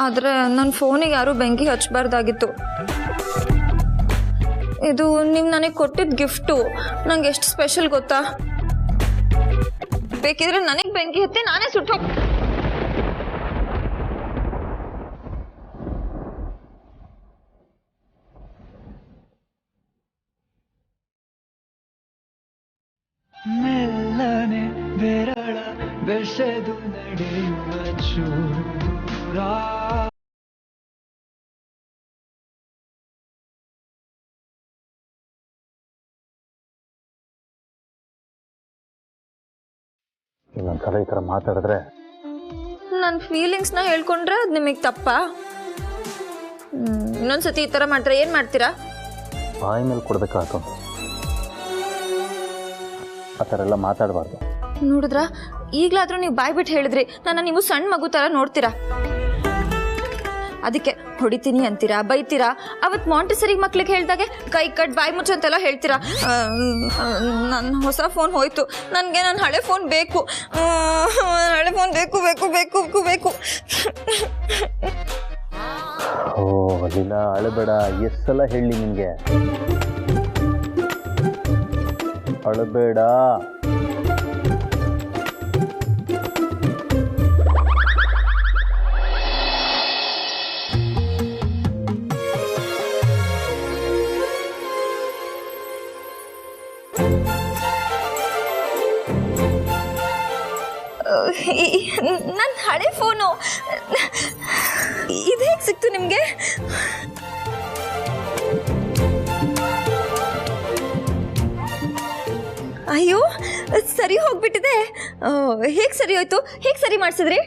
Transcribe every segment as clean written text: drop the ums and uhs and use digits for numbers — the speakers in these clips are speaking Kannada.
ಆದರೆ ನನ್ನ ಫೋನಿಗೆ ಯಾರೂ ಬೆಂಕಿ ಹಚ್ಚಬಾರ್ದಾಗಿತ್ತು. ಇದು ನೀವು ನನಗೆ ಕೊಟ್ಟಿದ್ದ ಗಿಫ್ಟು ನಂಗೆ ಎಷ್ಟು ಸ್ಪೆಷಲ್ ಗೊತ್ತಾ? ಬೇಕಿದ್ರೆ ನನಗೆ ಬೆಂಕಿ ಹತ್ತಿ ನಾನೇ ಸುಟ್ಟು ಮೆಲ್ಲನೆ ಬೆರಳ ಬೆಸೆದು ನಡೆಯುವ ಚೂರು ದೂರ. ಇನ್ನೊಂದ್ಸಲ ಈ ಥರ ಮಾತಾಡಿದ್ರೆ ನನ್ನ ಫೀಲಿಂಗ್ಸ್ನ ಹೇಳ್ಕೊಂಡ್ರೆ ಅದು ನಿಮಗೆ ತಪ್ಪಾ? ಇನ್ನೊಂದ್ಸತಿ ಈ ಥರ ಮಾಡ್ತಾರೆ ಏನು ಮಾಡ್ತೀರಾ? ಬಾಯಿ ಮೇಲೆ ಕೊಡ್ಬೇಕಾಯ್ತು. ಆ ಥರ ಎಲ್ಲ ಮಾತಾಡಬಾರ್ದು. ನೋಡಿದ್ರ ಈಗಲಾದರೂ ನೀವು ಬಾಯ್ ಬಿಟ್ಟು ಹೇಳಿದ್ರಿ, ನನ್ನ ನೀವು ಸಣ್ಣ ಮಗು ಥರ ನೋಡ್ತೀರಾ. ಅದಕ್ಕೆ ಹೊಡಿತೀನಿ ಅಂತೀರಾ, ಬೈತೀರಾ. ಅವತ್ತು ಮಾಂಟೆಸರಿ ಮಕ್ಳಿಗೆ ಹೇಳಿದಾಗೆ ಕೈ ಕಟ್ ಬಾಯಿ ಮುಚ್ಚು ಅಂತೆಲ್ಲ ಹೇಳ್ತೀರಾ. ನನ್ನ ಹೊಸ ಫೋನ್ ಹೋಯ್ತು, ನನಗೆ ನನ್ನ ಹಳೆ ಫೋನ್ ಬೇಕು, ಹಳೆ ಫೋನ್ ಬೇಕು ಬೇಕು ಬೇಕು ಬೇಕು. ಓ ಲೀಲಾ, ಅಳಬೇಡ. ಎಷ್ಟು ಸಲ ಹೇಳಿ ನಿನಗೆ ಅಳಬೇಡ. ನನ್ನ ಹಳೆ ಫೋನು ಇದು ಹೇಗೆ ಸಿಕ್ತು ನಿಮಗೆ? ಅಯ್ಯೋ ಸರಿ ಹೋಗ್ಬಿಟ್ಟಿದೆ. ಹೇಗೆ ಸರಿ ಹೋಯ್ತು? ಹೇಗೆ ಸರಿ ಮಾಡಿಸಿದ್ರಿ?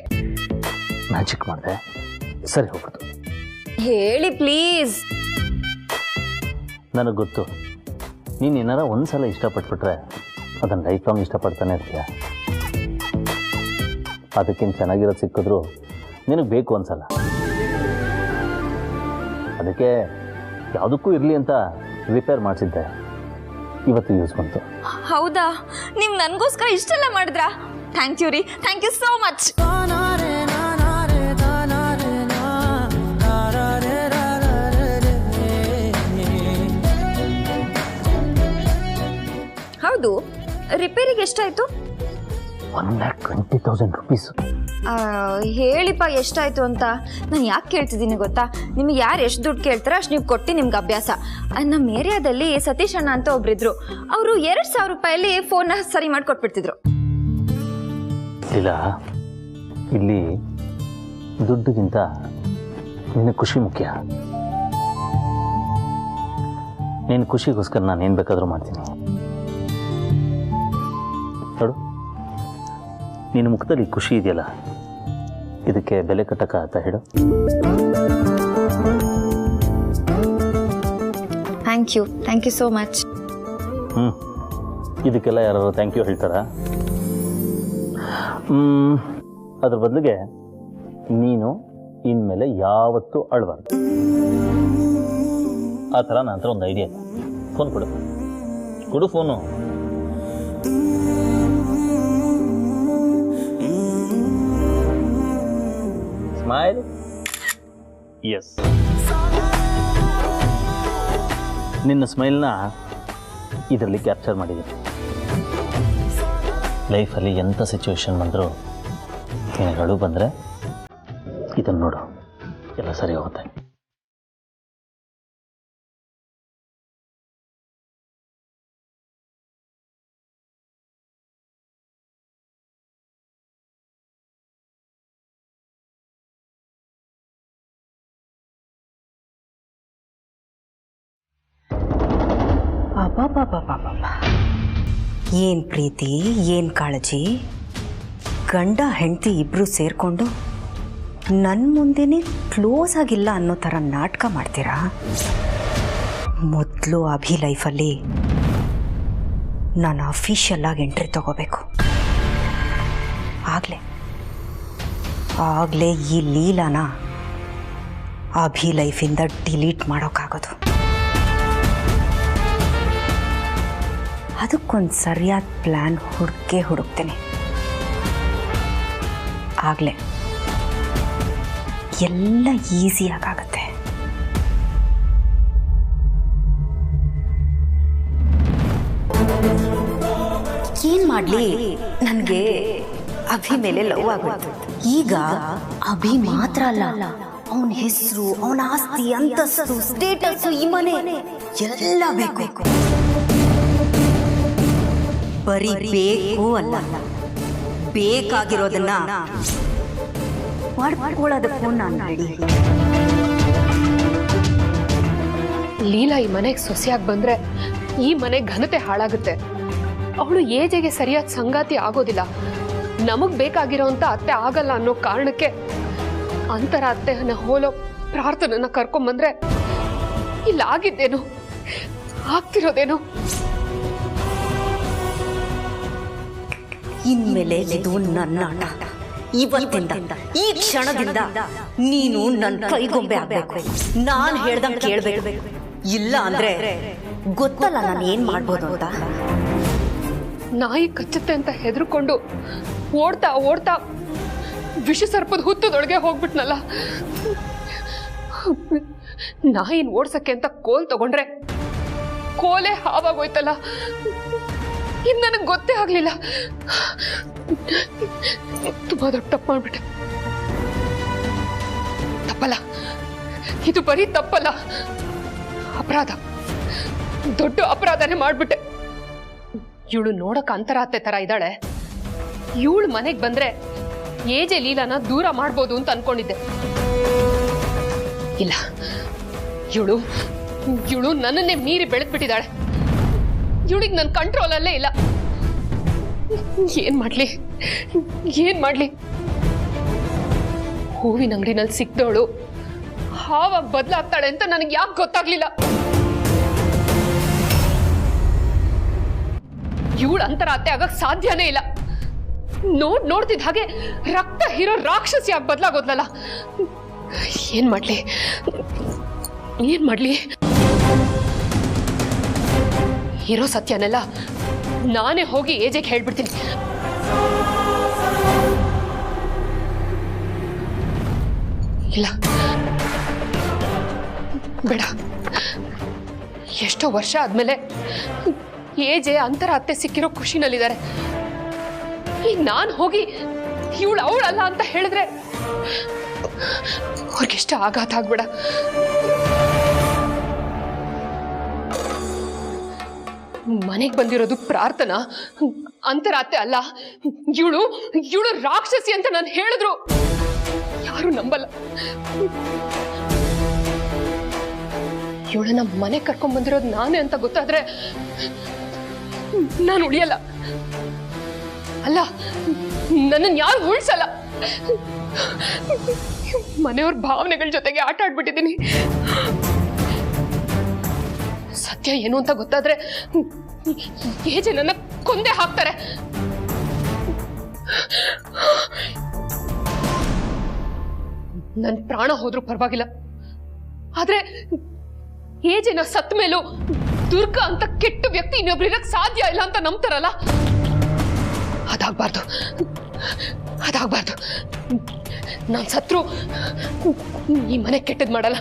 ಮ್ಯಾಜಿಕ್ ಮಾಡಿದೆ, ಸರಿ ಹೋಗ್ಬಿಡ್ತು. ಹೇಳಿ ಪ್ಲೀಸ್. ನನಗೆ ಗೊತ್ತು, ನೀನು ಏನಾರ ಒಂದು ಸಲ ಇಷ್ಟಪಟ್ಬಿಟ್ರೆ ಅದನ್ನು ಲೈಫ್ ಲಾಂಗ್ ಇಷ್ಟಪಡ್ತಾನೆ ಇರ್ತೀಯ. ಅದಕ್ಕಿಂತ ಚೆನ್ನಾಗಿರೋದು ಸಿಕ್ಕಿದ್ರು ನಿನಗೆ ಬೇಕು ಒಂದ್ಸಲ. ಅದಕ್ಕೆ ಯಾವುದಕ್ಕೂ ಇರಲಿ ಅಂತ ರಿಪೇರ್ ಮಾಡಿಸಿದ್ದೆ, ಇವತ್ತು ಯೂಸ್ ಬಂತು. ಹೌದಾ? ನೀವು ನನಗೋಸ್ಕರ ಇಷ್ಟೆಲ್ಲ ಮಾಡಿದ್ರಾ? ಥ್ಯಾಂಕ್ ಯು ರೀ, ಥ್ಯಾಂಕ್ ಯು ಸೋ ಮಚ್. ಹೌದು, ರಿಪೇರಿಗೆ ಎಷ್ಟಾಯಿತು? 1,20,000 rupees. ಹೇಳಿಪ್ಪ ಎಷ್ಟಾಯಿತು ಅಂತ. ನಾನು ಯಾಕೆ ಕೇಳ್ತಿದ್ದೀನಿ ಗೊತ್ತಾ? ನಿಮಗೆ ಯಾರು ಎಷ್ಟು ದುಡ್ಡು ಕೇಳ್ತಾರೋ ಅಷ್ಟು ನೀವು ಕೊಟ್ಟು ನಿಮ್ಗೆ ಅಭ್ಯಾಸ. ನಮ್ಮ ಏರಿಯಾದಲ್ಲಿ ಸತೀಶ್ ಅಣ್ಣ ಅಂತ ಒಬ್ರಿದ್ರು, ಅವರು 2,000 ರೂಪಾಯಲ್ಲಿ ಫೋನ್ನ ಸರಿ ಮಾಡಿ ಕೊಟ್ಬಿಡ್ತಿದ್ರು. ಇಲ್ಲ, ಇಲ್ಲಿ ದುಡ್ಡಿಗಿಂತ ನಿನಗೆ ಖುಷಿ ಮುಖ್ಯ. ನಿನ್ನ ಖುಷಿಗೋಸ್ಕರ ನಾನು ಏನು ಬೇಕಾದರೂ ಮಾಡ್ತೀನಿ. ನೋಡು, ನಿನ್ನ ಮುಖದಲ್ಲಿ ಖುಷಿ ಇದೆಯಲ್ಲ, ಇದಕ್ಕೆ ಬೆಲೆ ಕಟ್ಟಕ್ಕಾಗತ್ತಾ ಹೇಳು? Thank you so much. ಇದಕ್ಕೆಲ್ಲ ಯಾರು ಥ್ಯಾಂಕ್ ಯು ಹೇಳ್ತಾರಾ? ಅದ್ರ ಬದಲಿಗೆ ನೀನು ಇನ್ಮೇಲೆ ಯಾವತ್ತೂ ಅಳಬಾರ್ದು. ಆ ಥರ ನನ್ನ ಹತ್ರ ಒಂದು ಐಡಿಯಾ. ಫೋನ್ ಕೊಡು ಫೋನು. ಸ್ಮೈಲ್. ಎಸ್, ನಿನ್ನ ಸ್ಮೈಲ್ನ ಇದರಲ್ಲಿ ಕ್ಯಾಪ್ಚರ್ ಮಾಡಿದ್ದೀನಿ. ಲೈಫಲ್ಲಿ ಎಂಥ ಸಿಚುವೇಶನ್ ಬಂದರೂ ನಿನಗೆ ಅಳು ಬಂದರೆ ಇದನ್ನು ನೋಡು, ಎಲ್ಲ ಸರಿ ಹೋಗುತ್ತೆ. ಏನು ಪ್ರೀತಿ, ಏನು ಕಾಳಜಿ. ಗಂಡ ಹೆಂಡತಿ ಇಬ್ಬರು ಸೇರಿಕೊಂಡು ನನ್ನ ಮುಂದೆನೇ ಕ್ಲೋಸ್ ಆಗಿಲ್ಲ ಅನ್ನೋ ಥರ ನಾಟಕ ಮಾಡ್ತೀರಾ? ಮೊದಲು ಅಭಿ ಲೈಫಲ್ಲಿ ನಾನು ಅಫಿಷಿಯಲ್ಲಾಗಿ ಎಂಟ್ರಿ ತಗೋಬೇಕು. ಆಗಲೇ ಈ ಲೀಲಾನ ಅಭಿ ಲೈಫಿಂದ ಡಿಲೀಟ್ ಮಾಡೋಕ್ಕಾಗೋದು. ಅದಕ್ಕೊಂದು ಸರಿಯಾದ ಪ್ಲ್ಯಾನ್ ಹುಡುಕ್ತೇನೆ. ಆಗಲೇ ಎಲ್ಲ ಈಸಿಯಾಗತ್ತೆ. ಏನ್ ಮಾಡ್ಲಿ, ನನಗೆ ಅಭಿ ಮೇಲೆ ಲವ್ ಆಗೋಯ್ತು. ಈಗ ಅಭಿ ಮಾತ್ರ ಅಲ್ಲ, ಅವನ ಹೆಸರು, ಅವನ ಆಸ್ತಿ, ಅಂತಸ್ತು, ಸ್ಟೇಟಸ್, ಈ ಮನೆ ಎಲ್ಲ ಬೇಕು. ಬರೀ ಬೇಕು ಅಲ್ಲ, ಬೇಕಾಗಿರೋದನ್ನ ಮಾಡ್ಕೊಳ್ಳೋದಕ್ಕೂ ನಾನು ರೆಡಿ. ಲೀಲಾ ಈ ಮನೆಗೆ ಸೊಸೆಯಾಗಿ ಬಂದ್ರೆ ಈ ಮನೆ ಘನತೆ ಹಾಳಾಗುತ್ತೆ. ಅವಳು ಏಜೆಗೆ ಸರಿಯಾದ ಸಂಗಾತಿ ಆಗೋದಿಲ್ಲ. ನಮಗ್ ಬೇಕಾಗಿರೋಂತ ಅತ್ತೆ ಆಗಲ್ಲ ಅನ್ನೋ ಕಾರಣಕ್ಕೆ ಅಂತರ ಅತ್ತೆಯನ್ನ ಹೋಲೋ ಪ್ರಾರ್ಥನೆನ ಕರ್ಕೊಂಬಂದ್ರೆ ಇಲ್ಲ ಆಗಿದ್ದೇನು, ಆಗ್ತಿರೋದೇನು? ಇನ್ಮೇಲೆ ಇದು ನನ್ನ ಆಟ. ಇವತ್ತಿಂದ, ಈ ಕ್ಷಣದಿಂದ ನೀನು ನನ್ನ ಕೈಗೊಂಬೆ ಆಗ್ಬೇಕು. ನಾನ್ ಹೇಳ್ದಂಗೆ ಕೇಳ್ಬೇಕು. ಇಲ್ಲ ಅಂದ್ರೆ ಗೊತ್ತಲ್ಲ ನಾನು ಏನ್ ಮಾಡ್ಬೋದು ಅಂತ. ನಾಯಿ ಕಚ್ಚುತ್ತೆ ಅಂತ ಹೆದರ್ಕೊಂಡು ಓಡ್ತಾ ಓಡ್ತಾ ವಿಷ ಸರ್ಪದ ಹುತ್ತದೊಳಗೆ ಹೋಗ್ಬಿಟ್ನಲ್ಲ. ನಾಯಿನ ಓಡ್ಸಕ್ಕೆ ಅಂತ ಕೋಲ್ ತಗೊಂಡ್ರೆ ಕೋಲೆ ಹಾವಾಗೋಯ್ತಲ್ಲ. ಇನ್ನು ನನಗೆ ಗೊತ್ತೇ ಆಗ್ಲಿಲ್ಲ. ತುಂಬಾ ದೊಡ್ಡ ತಪ್ಪು ಮಾಡ್ಬಿಟ್ಟೆ. ತಪ್ಪಲ್ಲ, ಇದು ಬರೀ ತಪ್ಪಲ್ಲ, ಅಪರಾಧ, ದೊಡ್ಡ ಅಪರಾಧನೇ ಮಾಡ್ಬಿಟ್ಟೆ. ಇವಳು ನೋಡಕ್ ಅಂತರಾತೆ ತರ ಇದ್ದಾಳೆ. ಇವಳು ಮನೆಗೆ ಬಂದ್ರೆ ಏಜೆ ಲೀಲಾನ ದೂರ ಮಾಡ್ಬೋದು ಅಂತ ಅನ್ಕೊಂಡಿದ್ದೆ. ಇಲ್ಲ, ಇವಳು ನನ್ನನ್ನೇ ಮೀರಿ ಬೆಳೆದ್ಬಿಟ್ಟಿದ್ದಾಳೆ. ಇವಳಿಗೆ ನನ್ನ ಕಂಟ್ರೋಲಲ್ಲೇ ಇಲ್ಲ. ಏನ್ ಮಾಡ್ಲಿ? ಹೂವಿನ ಅಂಗಡಿನಲ್ಲಿ ಸಿಕ್ದವಳು ಹಾವಾಗಿ ಬದಲಾಗ್ತಾಳೆ ಅಂತ ನನಗೆ ಯಾಕೆ ಗೊತ್ತಾಗ್ಲಿಲ್ಲ? ಇವಳು ಅಂತರ ಅತ್ತೆ ಆಗಕ್ ಸಾಧ್ಯನೇ ಇಲ್ಲ. ನೋಡ್ತಿದ್ದ ಹಾಗೆ ರಕ್ತ ಹೀರೋ ರಾಕ್ಷಸಿಯಾಗಿ ಬದಲಾಗೋದ್ಲಲ್ಲ. ಏನ್ ಮಾಡ್ಲಿ? ಇರೋ ಸತ್ಯನೆಲ್ಲ ನಾನೇ ಹೋಗಿ ಏಜೆಗೆ ಹೇಳ್ಬಿಡ್ತೀನಿ. ಇಲ್ಲ, ಬೇಡ. ಎಷ್ಟೋ ವರ್ಷ ಆದ್ಮೇಲೆ ಏಜೆ ಅಂತರ ಅತ್ತೆ ಸಿಕ್ಕಿರೋ ಖುಷಿನಲ್ಲಿದ್ದಾರೆ. ಈಗ ನಾನು ಹೋಗಿ ಇವಳು ಅವಳಲ್ಲ ಅಂತ ಹೇಳಿದ್ರೆ ಅವ್ರಿಗೆಷ್ಟ ಆಘಾತ ಆಗ್ಬೇಡ. ಮನೆಗೆ ಬಂದಿರೋದು ಪ್ರಾರ್ಥನಾ, ಅಂತರಾತೆ ಅಲ್ಲ. ಇವಳು ರಾಕ್ಷಸಿ ಅಂತ ನಾನು ಹೇಳಿದ್ರು ಯಾರು ನಂಬಲ್ಲ. ಇವಳನ್ನ ಮನೆ ಕರ್ಕೊಂಡ್ ಬಂದಿರೋದು ನಾನೇ ಅಂತ ಗೊತ್ತಾದ್ರೆ ನಾನು ಉಳಿಯಲ್ಲ. ಅಲ್ಲ, ನನ್ನನ್ನು ಯಾರು ಉಳಿಸಲ್ಲ. ಮನೆಯವ್ರ ಭಾವನೆಗಳ ಜೊತೆಗೆ ಆಟ ಆಡ್ಬಿಟ್ಟಿದ್ದೀನಿ. ಸತ್ಯ ಏನು ಅಂತ ಗೊತ್ತಾದ್ರೆ ಏಜೆ ನನ್ನ ಕೊಂದೇ ಹಾಕ್ತಾರೆ. ನನ್ ಪ್ರಾಣ ಹೋದ್ರೂ ಪರವಾಗಿಲ್ಲ, ಆದ್ರೆ ಏಜೆನ ಸತ್ ಮೇಲೂ ದುರ್ಗ ಅಂತ ಕೆಟ್ಟ ವ್ಯಕ್ತಿ ಇನ್ನೊಬ್ರು ಇರಕ್ ಸಾಧ್ಯ ಇಲ್ಲ ಅಂತ ನಂಬ್ತಾರಲ್ಲ, ಅದಾಗಬಾರ್ದು. ನಾನು ಸತ್ರು ಈ ಮನೆ ಕೆಟ್ಟದ್ ಮಾಡಲ್ಲ.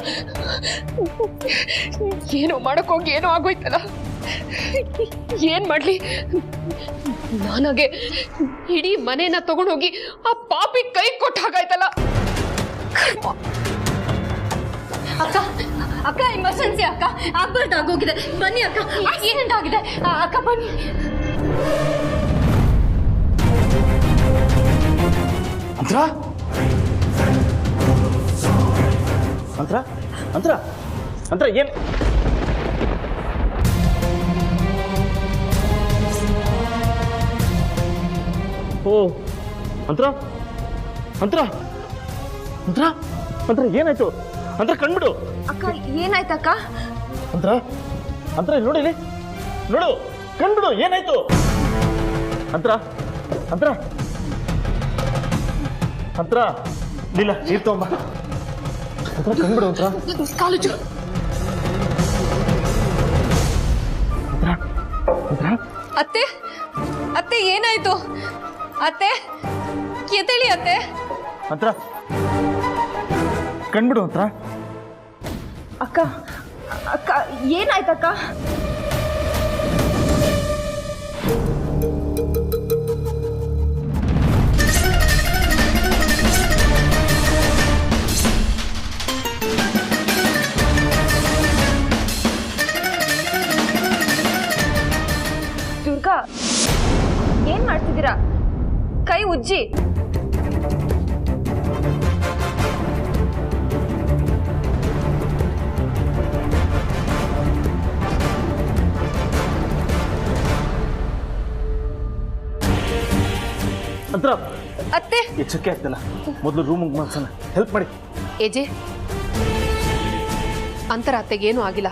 ಏನೋ ಮಾಡಕ್ಕೋಗಿ ಏನೋ ಆಗೋಯ್ತಲ್ಲ. ಏನ್ ಮಾಡ್ಲಿ? ನನಗೆ ಇಡೀ ಮನೇನ ತಗೊಂಡೋಗಿ ಆ ಪಾಪಿ ಕೈ ಕೊಟ್ಟ ಹಾಗಾಯ್ತಲ್ಲ. ಅಕ್ಕ ಎಮರ್ಜೆನ್ಸಿ ಅಕ್ಕ, ಆಗ್ಬಾರ್ದಾಗೋಗಿದೆ. ಬನ್ನಿ ಅಕ್ಕ. ಏನಂತಾಗಿದೆ ಅಕ್ಕ? ಬನ್ನಿ. ಅಂತರ ಏನ್? ಓ ಅಂತರ ಏನಾಯ್ತು? ಅಂತರ ಕಣ್ಬಿಡು. ಅಕ್ಕ ಏನಾಯ್ತಕ್ಕ? ಅಂತರ ನೋಡಿ, ನೋಡು, ಕಣ್ಬಿಡು. ಏನಾಯ್ತು? ಅಂತರ ಲೀಲಾ, ನೀರ್ ತಗೊಂಬ. ಕಣ್ಬಿಡು. ಕಾಲೇಜು ಅತ್ತೆ ಏನಾಯ್ತು? ಅತ್ತೆ ಎದ್ದೇಳಿ. ಅತ್ತೆ ಕಣ್ಬಿಡು ಹತ್ರ. ಅಕ್ಕ ಅಕ್ಕ ಏನಾಯ್ತಕ್ಕ? ದುರ್ಗಾ ಏನ್ ಮಾಡ್ತಿದ್ದೀರಾ? ಕೈ ಉಜ್ಜಿ. ಹತ್ರ ಅತ್ತೆ ಎಚ್ಚರಿಕೆ ಆಗ್ತಲ್ಲ, ಮೊದಲು ರೂಮ್ ಮಾಡ್ಸೋಣ, ಹೆಲ್ಪ್ ಮಾಡಿ. ಏಜೆ, ಅಂತರ ಅತ್ತೆಗೇನು ಆಗಿಲ್ಲ,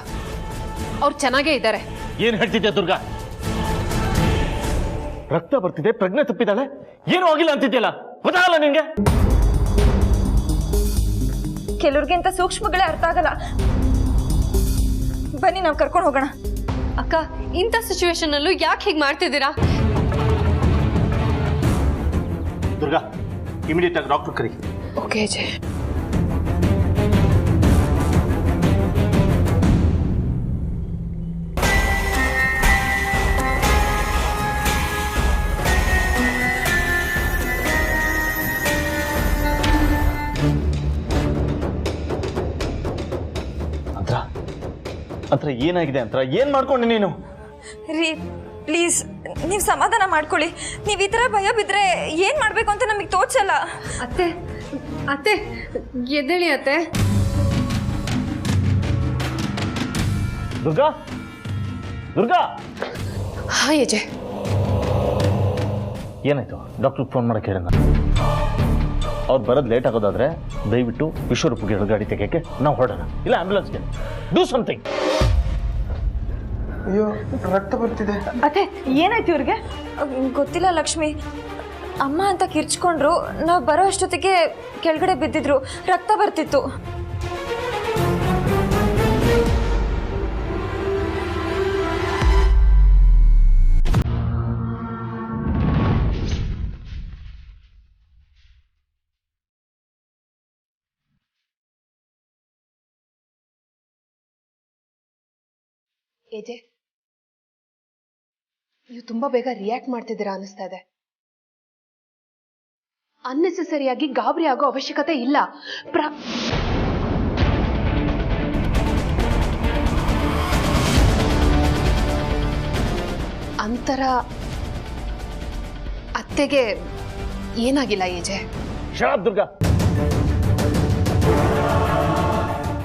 ಅವ್ರು ಚೆನ್ನಾಗೇ ಇದ್ದಾರೆ. ಏನು ಹೇಳ್ತಿದ್ಯಾ ದುರ್ಗಾ? ರಕ್ತ ಬರ್ತಿದೆ, ಪ್ರಜ್ಞೆ ತಪ್ಪಿದ್ದಾಳೆ, ಏನೂ ಆಗಿಲ್ಲ ಅಂತಿದ್ಯಲ್ಲ, ಗೊತ್ತಾಗಲ್ಲ ನಿನ್ಗೆ? ಕೆಲವ್ರಿಗಿಂತ ಸೂಕ್ಷ್ಮಗಳೇ ಅರ್ಥ ಆಗಲ್ಲ. ಬನ್ನಿ ನಾವು ಕರ್ಕೊಂಡು ಹೋಗೋಣ. ಅಕ್ಕ, ಇಂಥ ಸಿಚುವೇಶನ್ ಅಲ್ಲೂ ಯಾಕೆ ಹೀಗೆ ಮಾಡ್ತಿದ್ದೀರಾ? ದುರ್ಗಾ, ಇಮಿಡಿಯೇಟ್ ಆಗಿ ಡಾಕ್ಟರ್ ಕರಿ. ಓಕೆ ಅಜಯ್. ಅಂತ ಏನಾಗಿದೆ ಅಂತ ಏನ್ ಮಾಡ್ಕೊಂಡೆ ನೀನು? ರೀ ಪ್ಲೀಸ್ ನೀವು ಸಮಾಧಾನ ಮಾಡ್ಕೊಳ್ಳಿ. ನೀವು ಈ ಥರ ಭಯ ಬಿದ್ದರೆ ಏನು ಮಾಡಬೇಕು ಅಂತ ನಮಗೆ ತೋಚಲ್ಲ. ಅತ್ತೆ ಅತ್ತೆ ಎದ್ದೇಳಿ ಅತ್ತೆ. ದುರ್ಗಾ, ದುರ್ಗಾ. ಹಾಯ್ ಅಜಯ್. ಏನಾಯ್ತು? ಡಾಕ್ಟ್ರಿಗೆ ಫೋನ್ ಮಾಡಕ್ಕೆ ಹೇಳೋಣ. ಅವ್ರು ಬರೋದು ಲೇಟ್ ಆಗೋದಾದ್ರೆ ದಯವಿಟ್ಟು ವಿಶ್ವರೂಪಿಗೆ ಗಾಡಿ ತೆಗೆಯಕ್ಕೆ ನಾವು ಹೊರಡೋಣ, ಇಲ್ಲ ಆಂಬ್ಯುಲೆನ್ಸ್ಗೆ. Do something. ಅಯ್ಯೋ, ರಕ್ತ ಬರ್ತಿದೆ. ಅತ್ತೆ ಏನಾಯ್ತು ಇವ್ರಿಗೆ? ಗೊತ್ತಿಲ್ಲ ಲಕ್ಷ್ಮಿ. ಅಮ್ಮ ಅಂತ ಕಿರ್ಚ್ಕೊಂಡ್ರು, ನಾವು ಬರೋ ಅಷ್ಟೊತ್ತಿಗೆ ಕೆಳಗಡೆ ಬಿದ್ದಿದ್ರು, ರಕ್ತ ಬರ್ತಿತ್ತು. ಏಜೆ, ನೀವು ತುಂಬಾ ಬೇಗ ರಿಯಾಕ್ಟ್ ಮಾಡ್ತಿದ್ದೀರಾ ಅನಿಸ್ತಾ ಇದೆ. ಅನ್ನೆಸೆಸರಿಯಾಗಿ ಗಾಬರಿ ಆಗೋ ಅವಶ್ಯಕತೆ ಇಲ್ಲ. ಅಂತರ ಅತ್ತೆಗೆ ಏನಾಗಿಲ್ಲ ಏಜೆ. ಶಾಪ್ ದುರ್ಗಾ,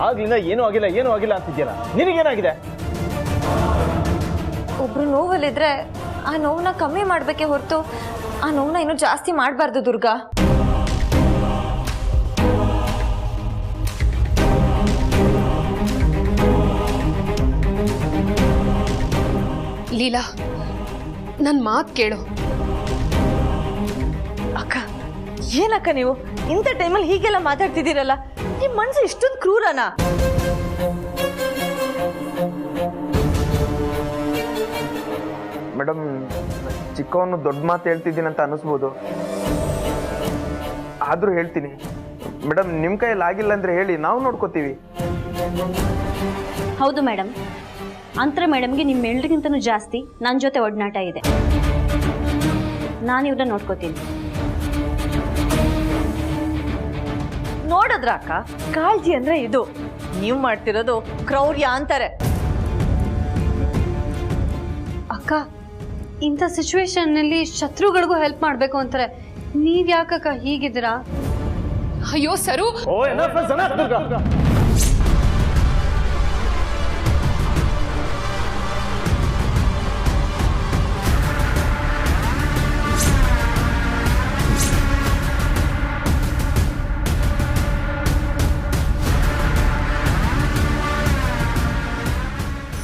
ಆಗ್ಲಿಂದ ಏನೂ ಆಗಿಲ್ಲ ಏನೂ ಆಗಿಲ್ಲ ಅಂತಿದ್ಯಲ್ಲ, ನಿನಗೇನಾಗಿದೆ? ಒಬ್ರು ನೋವಲ್ಲಿದ್ರೆ ಆ ನೋವನ್ನ ಕಮ್ಮಿ ಮಾಡಬೇಕೆ ಹೊರತು ಆ ನೋವನ್ನ ಇನ್ನೂ ಜಾಸ್ತಿ ಮಾಡಬಾರ್ದು ದುರ್ಗಾ. ಲೀಲಾ, ನನ್ನ ಮಾತು ಕೇಳು. ಅಕ್ಕ, ಏನಕ್ಕ ನೀವು ಇಂಥ ಟೈಮಲ್ಲಿ ಹೀಗೆಲ್ಲ ಮಾತಾಡ್ತಿದ್ದೀರಲ್ಲ? ನಿಮ್ಮ ಮನಸ್ಸು ಇಷ್ಟೊಂದು ಕ್ರೂರನಾ? ಮೇಡಮ್, ಚಿಕ್ಕವನು ದೊಡ್ಡ ಮಾತು ಹೇಳ್ತಿದ್ದೀನಿ ಅಂತ ಅನ್ನಿಸ್ಬೋದು, ಆದರೂ ಹೇಳ್ತೀನಿ. ಮೇಡಮ್, ನಿಮ್ಮ ಕೈಯಲ್ಲಿ ಆಗಿಲ್ಲ ಅಂದರೆ ಹೇಳಿ, ನಾವು ನೋಡ್ಕೋತೀವಿ. ಹೌದು ಮೇಡಮ್, ಅಂತರ ಮೇಡಮ್ಗೆ ನಿಮ್ಮೆಲ್ಲರಿಗಿಂತನೂ ಜಾಸ್ತಿ ನನ್ನ ಜೊತೆ ಒಡನಾಟ ಇದೆ. ನಾನು ಇವ್ರನ್ನ ನೋಡ್ಕೋತೀನಿ. ನೋಡಿದ್ರ ಅಕ್ಕ, ಕಾಳಜಿ ಅಂದ್ರೆ ಇದು. ನೀವು ಮಾಡ್ತಿರೋದು ಕ್ರೌರ್ಯ ಅಂತಾರೆ. ಅಕ್ಕ, ಇಂಥ ಸಿಚುವೇಶನ್ನಲ್ಲಿ ಶತ್ರುಗಳಿಗೂ ಹೆಲ್ಪ್ ಮಾಡಬೇಕು ಅಂತಾರೆ. ನೀವ್ ಯಾಕಕ್ಕ ಹೀಗಿದ್ದೀರಾ? ಅಯ್ಯೋ ಸರು. ಓ, ದುರ್ಗಾ.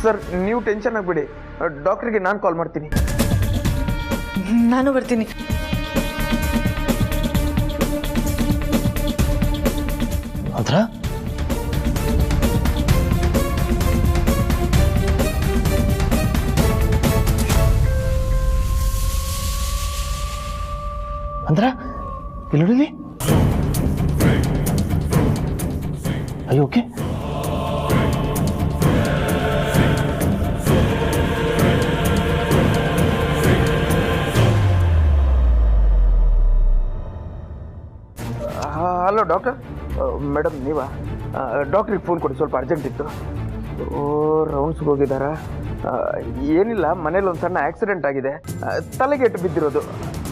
ಸರ್, ನೀವು ಟೆನ್ಷನ್ ಆಗಬೇಡಿ, ಡಾಕ್ಟ್ರಿಗೆ ನಾನು ಕಾಲ್ ಮಾಡ್ತೀನಿ. ನಾನು ಬರ್ತೀನಿ. ಅಂತರ ಅಂತರ ಇಲ್ಲಿ I okay? Hello doctor. Madam ನೀವಾ? ಡಾಕ್ಟ್ರಿಗೆ ಫೋನ್ ಕೊಡಿ, ಸ್ವಲ್ಪ ಅರ್ಜೆಂಟ್ ಇತ್ತು. ರೌಂಡ್ಸ್ಗೆ ಹೋಗಿದ್ದಾರಾ? ಏನಿಲ್ಲ, ಮನೇಲಿ ಒಂದು ಸಣ್ಣ ಆಕ್ಸಿಡೆಂಟ್ ಆಗಿದೆ, ತಲೆಗೆ ಏಟು ಬಿದ್ದಿರೋದು.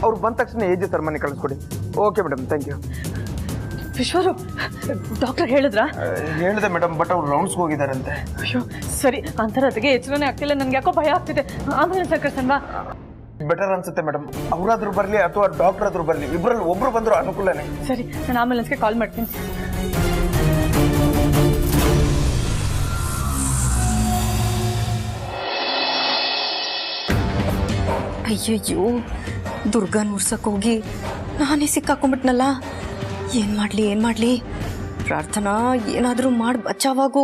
ಅವ್ರು ಬಂದ ತಕ್ಷಣ ಏಜೆ ಸರ್ ಮನೆ ಕಳಿಸ್ಕೊಡಿ. Okay madam, thank you. ವಿಶ್ವರು ಡಾಕ್ಟರ್ ಹೇಳಿದ್ರಾ? ಹೇಳಿದೆ ಮೇಡಮ್, ಬಟ್ ಅವ್ರು ರೌಂಡ್ಸ್ಗೆ ಹೋಗಿದ್ದಾರಂತೆ. ಅಯ್ಯೋ ಸರಿ, ಅಂತರದಿಗೆ ಎಚ್ಚರನೇ ಆಗ್ತಿಲ್ಲ, ನನಗೆ ಯಾಕೋ ಭಯ ಆಗ್ತಿದೆ. ಆಮೇಲೆ ಸರ್ಕರ್ಸನ್ವಾ? ಬೆಟರ್ ಅನ್ಸುತ್ತೆ ಮೇಡಮ್. ಅವರಾದ್ರೂ ಬರಲಿ ಅಥವಾ ಡಾಕ್ಟರ್ ಆದ್ರೂ ಬರಲಿ, ಇಬ್ಬರಲ್ಲಿ ಒಬ್ರು ಬಂದ್ರು ಅನುಕೂಲನೇ. ಸರಿ, ನಾನು ಆಂಬುಲೆನ್ಸ್ಗೆ ಕಾಲ್ ಮಾಡ್ತೀನಿ. ಅಯ್ಯಯ್ಯೋ, ದುರ್ಗಾನ್ ಉರ್ಸಕ್ಕೆ ಹೋಗಿ ನಾನೇ ಸಿಕ್ಕಾಕೊಂಡ್ಬಿಟ್ನಲ್ಲ. ಏನು ಮಾಡಲಿ? ಪ್ರಾರ್ಥನಾ, ಏನಾದರೂ ಮಾಡಿ ಬಚಾವಾಗೋ.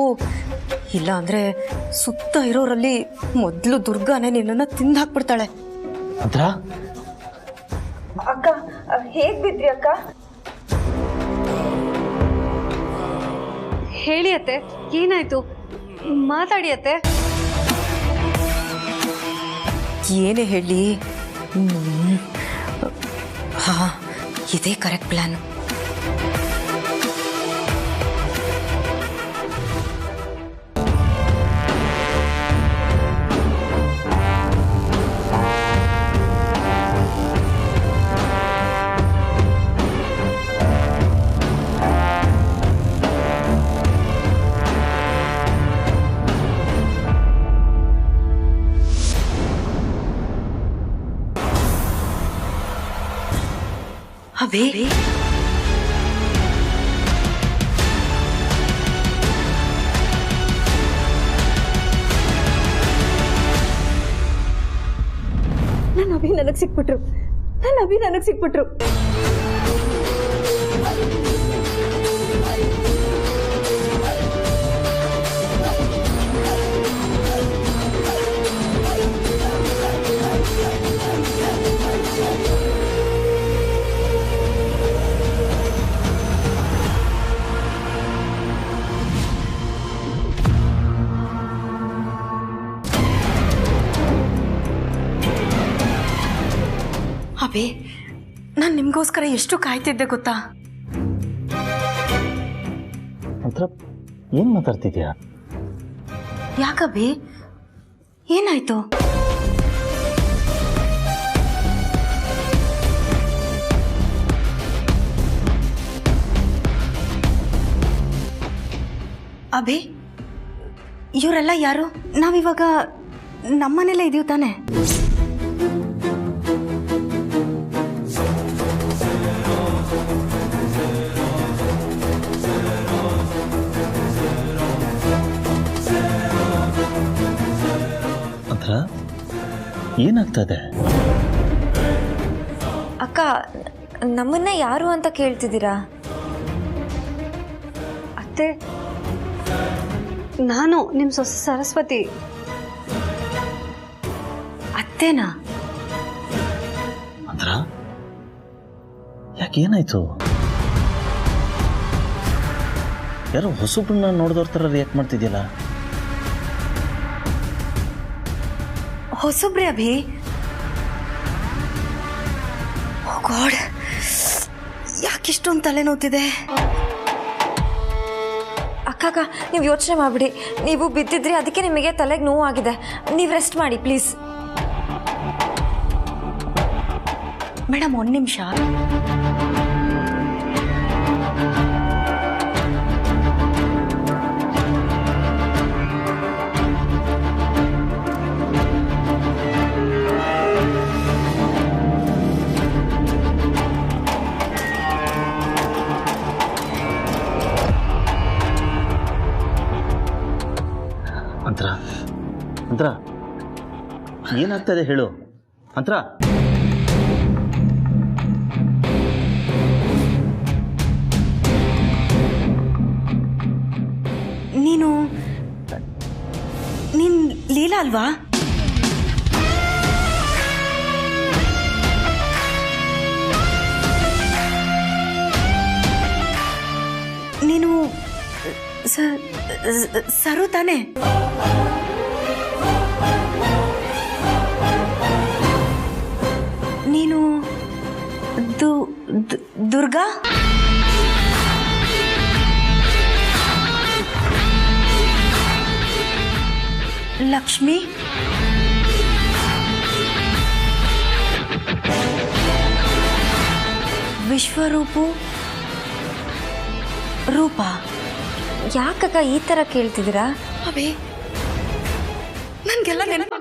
ಇಲ್ಲ ಅಂದರೆ ಸುತ್ತ ಇರೋರಲ್ಲಿ ಮೊದಲು ದುರ್ಗಾನೇ ನಿನ್ನನ್ನು ತಿಂದು ಹಾಕ್ಬಿಡ್ತಾಳೆ. ಮಂತ್ರ, ಅಕ್ಕ ಹೇಗ್ ಬಿದ್ರಿ ಅಕ್ಕ? ಹೇಳಿ ಅತ್ತೆ, ಏನಾಯ್ತು? ಮಾತಾಡಿ ಅತ್ತೆ. ಏನೇ ಹೇಳಿ? ಹಾಂ, ಇದೇ ಕರೆಕ್ಟ್ ಪ್ಲ್ಯಾನ್. ಅಭಿ, ನನ್ನ ಅಭಿ ನನಗೆ ಸಿಕ್ಬಿಟ್ರು. ಅಭಿ, ನಾನು ನಿಮಗೋಸ್ಕರ ಎಷ್ಟು ಕಾಯ್ತಿದ್ದೆ ಗೊತ್ತಾ? ಮಂತ್ರ, ಏನು ಮಾತಾಡ್ತಿದ್ಯಾ? ಯಾಕಭಿ, ಏನಾಯ್ತು? ಅಭಿ, ಇವರೆಲ್ಲ ಯಾರು? ನಾವಿವಾಗ ನಮ್ಮನೇಲೆ ಇದೀವಿ ತಾನೆ? ಏನಾಗ್ತದೆ? ಅಕ್ಕ, ನಮ್ಮನ್ನ ಯಾರು ಅಂತ ಕೇಳ್ತಿದ್ದೀರಾ? ಅತ್ತೆ, ನಾನು ನಿಮ್ಮ ಸೊಸೆ ಸರಸ್ವತಿ. ಅತ್ತೇನಾ? ಅಂದ್ರ ಯಾಕೆ, ಏನಾಯ್ತು? ಯಾರೋ ಹೊಸಬ್ರನ್ನ ನೋಡಿದವ್ರ ಥರ ರಿಯಾಕ್ಟ್ ಮಾಡ್ತಿದ್ಯಲ್ಲ? ಹೊಸಬ್ರಿ ಅಭಿ? ಓ ಗಾಡ್, ಯಾಕಿಷ್ಟೊಂದು ತಲೆ ನೋವ್ತಿದೆ? ಅಕ್ಕ, ನೀವು ಯೋಚನೆ ಮಾಡಿಬಿಡಿ. ನೀವು ಬಿದ್ದಿದ್ರಿ, ಅದಕ್ಕೆ ನಿಮಗೆ ತಲೆಗೆ ನೋವಾಗಿದೆ. ನೀವು ರೆಸ್ಟ್ ಮಾಡಿ ಪ್ಲೀಸ್. ಮೇಡಮ್, ಒಂದು ನಿಮಿಷ. ಅಂತ್ರ, ಏನಾಗ್ತದೆ ಹೇಳು ಅಂತ್ರ. ನೀನು ಲೀಲಾ ಅಲ್ವಾ? ನೀನು ಸರು ತಾನೆ? ನೀನು ದುರ್ಗಾ? ಲಕ್ಷ್ಮಿ? ವಿಶ್ವರೂಪು? ರೂಪ? ಯಾಕಕ್ಕ ಈ ಥರ ಕೇಳ್ತಿದ್ದೀರಾ? ಅವೇ ನನಗೆಲ್ಲ ನೆನಪು